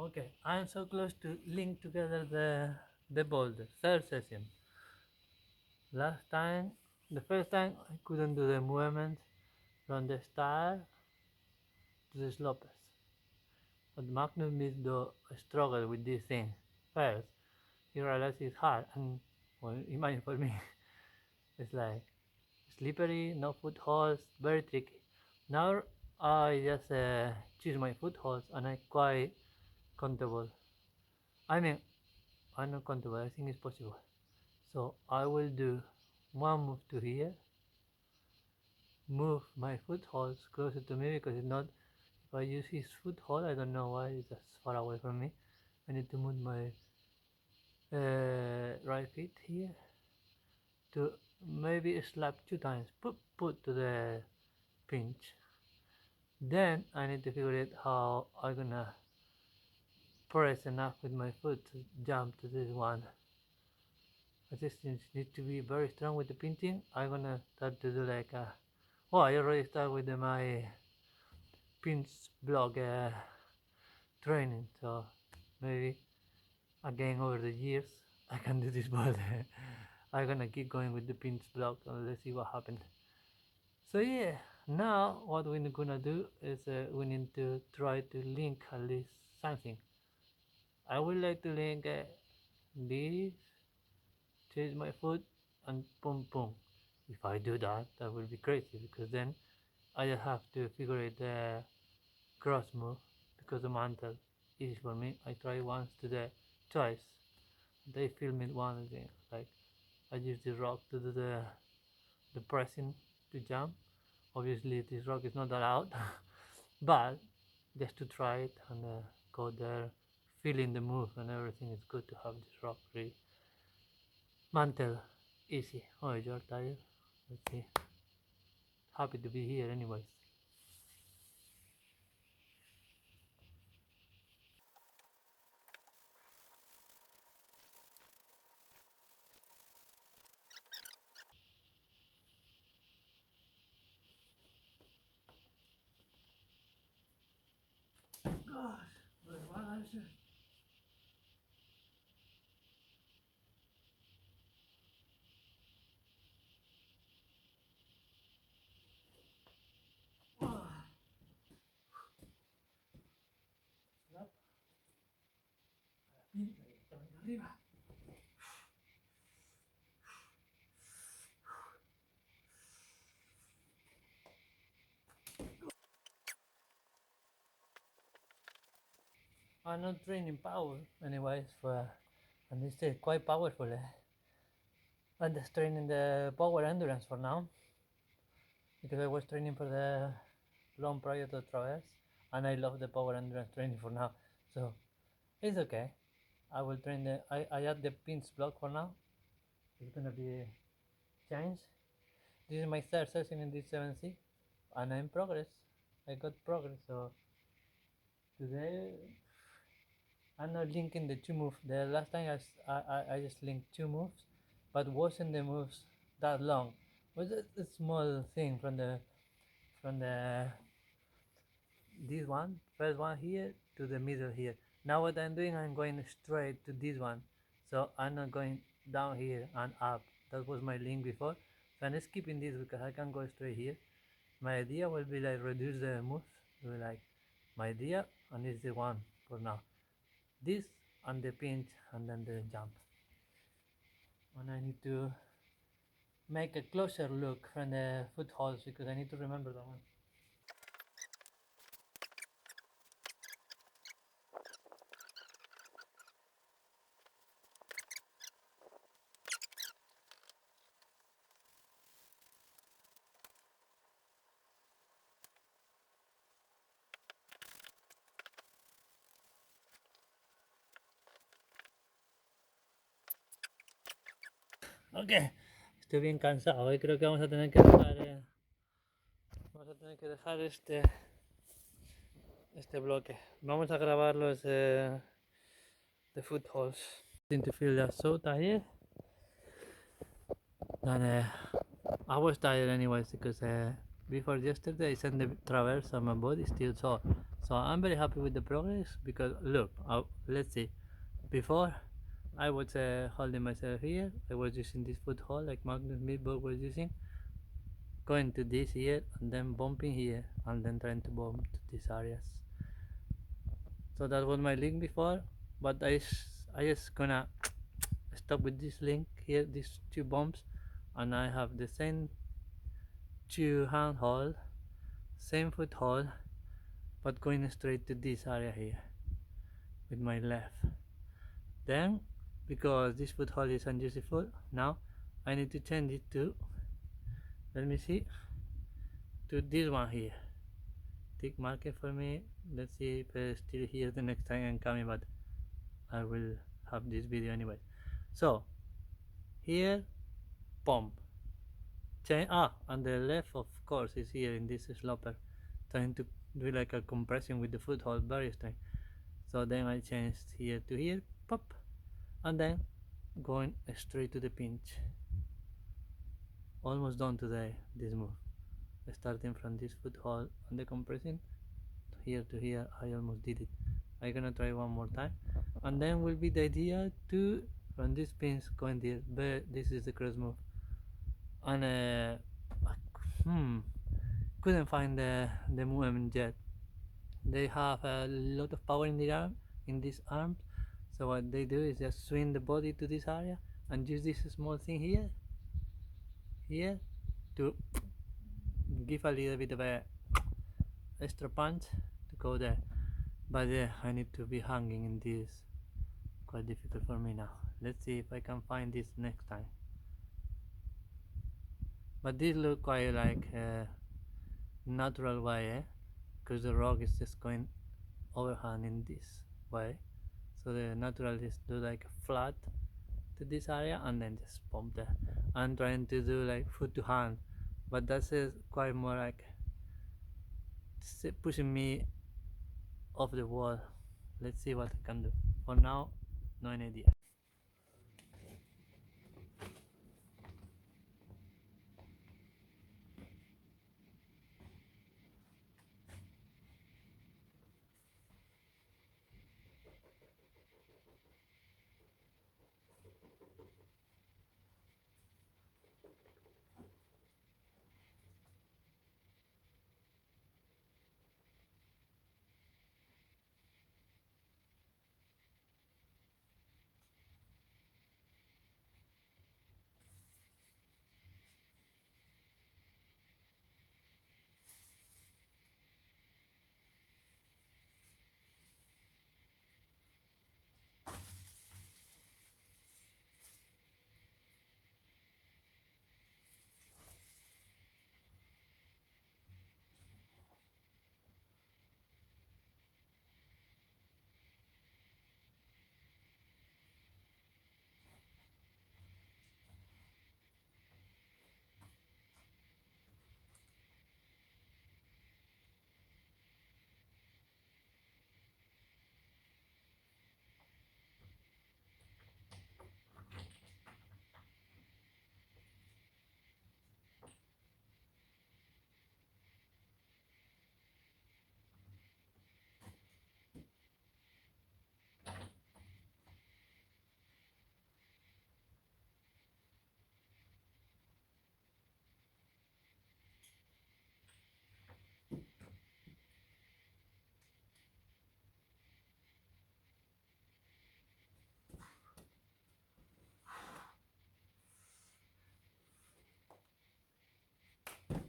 Okay, I'm so close to link together the boulder. Third session. Last time, the first time I couldn't do the movement from the start to the slopes. But Magnus needs to struggle with this thing. First, he realizes it's hard, and well, imagine for me, it's like slippery, no footholds, very tricky. Now I just choose my footholds, and I'm quite comfortable. I mean, I'm not comfortable. I think it's possible. So I will do one move to here, move my footholds closer to me because it's not, if I use his foothold, I don't know why it's just far away from me. I need to move my right feet here to maybe slap 2 times, put to the pinch. Then I need to figure out how I'm gonna press enough with my foot to jump to this one. I just need to be very strong with the pinching. I'm gonna start to do like a, oh, I already start with my pinch block training, so maybe again over the years I can do this, but I'm gonna keep going with the pinch block and let's see what happens. So yeah, now what we're gonna do is we need to try to link at least something. I would like to link this, change my foot, and boom boom. If I do that, that will be crazy because then I just have to figure out the cross move because the mantle easy for me. I try once today, twice. They film it one again. Like I use the rock to do the pressing to jump. Obviously, this rock is not allowed, but just to try it and go there, feeling the move and everything. It's good to have this rock really. Mantle, easy. Oh, you're tired. Let's see. Happy to be here, anyways. Gosh, but what I said. Arriba. I'm not training power, anyways, and it's still quite powerful. I'm just training the power endurance for now because I was training for the long prior to traverse, and I love the power endurance training for now. So it's okay. I will train I add the pinch block for now. It's gonna be changed. This is my third session in this 7C, and I'm progress. I got progress. So today I'm not linking the two moves. The last time I just linked two moves, but wasn't the moves that long. It was a small thing from the this one, first one here to the middle here. Now what I'm doing, I'm going straight to this one. So I'm not going down here and up. That was my link before. So I'm skipping this because I can go straight here. My idea will be like reduce the moves. Will be like my idea, and this is the one for now. This and the pinch and then the jump. And I need to make a closer look from the footholds because I need to remember that one. Ok, estoy bien cansado. Hoy creo que vamos a tener que dejar este bloque. Vamos a grabar los de footholds. Seem to feel that so tired. And I was tired anyways because before yesterday I sent the traverse and my body still sore. So I'm very happy with the progress because look, let's see. Before I was holding myself here, I was using this foothold like Magnus Midberg was using, going to this here and then bumping here and then trying to bump to these areas. So that was my link before, but I just gonna stop with this link here, these two bumps, and I have the same two handhold, same foothold, but going straight to this area here with my left. Then, because this foothold is unuseful, now I need to change it to, let me see, to this one here. Tick mark it for me. Let's see if it's still here the next time I'm coming, but I will have this video anyway. So, here, pump. Change, on the left of course is here in this sloper, trying to do like a compression with the foothold, very strange. So then I changed here to here, pop, and then going straight to the pinch. Almost done today this move, starting from this foothold and the compressing here to here. I almost did it. I'm gonna try one more time, and then will be the idea to from this pins going there, but this is the cross move. And couldn't find the movement yet. They have a lot of power in the arm, in these arms, so what they do is just swing the body to this area and use this small thing here to give a little bit of a extra punch to go there. But yeah, I need to be hanging in this, quite difficult for me now. Let's see if I can find this next time. But this look quite like a natural way, because the rock is just going overhand in this way, so the natural is do like flat to this area and then just pump there. I'm trying to do like foot to hand, but that's quite more like pushing me off the wall. Let's see what I can do. For now, no idea.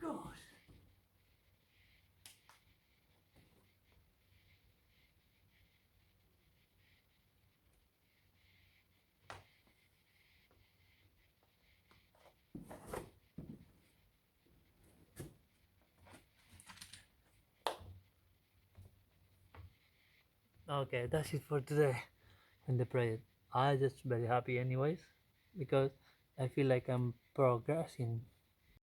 Gosh. Okay, that's it for today in the project. I just very happy anyways because I feel like I'm progressing